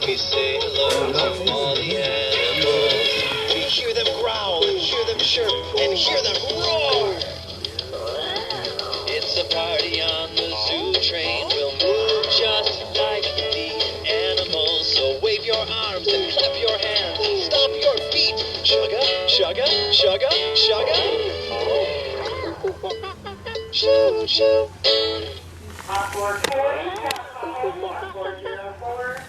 We say hello to all the animals. We hear them growl and hear them chirp and hear them roar. It's a party on the zoo train. We'll move just like the animals. So wave your arms and clap your hands and stomp your feet. Shugga, shugga, shugga, shugga. Shoo, shoo. Awkward 404.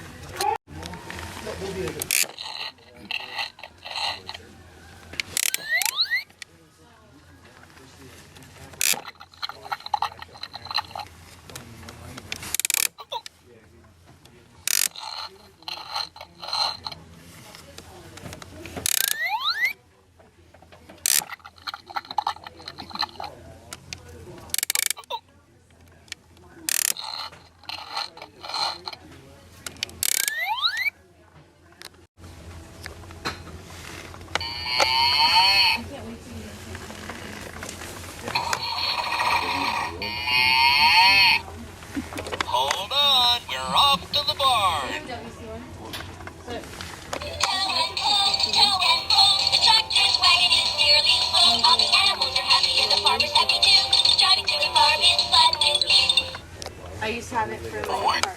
Hold on, we're off to the barn. All the animals are happy and the farmer's happy too. Driving to the farm is fun with you. I used to have it for like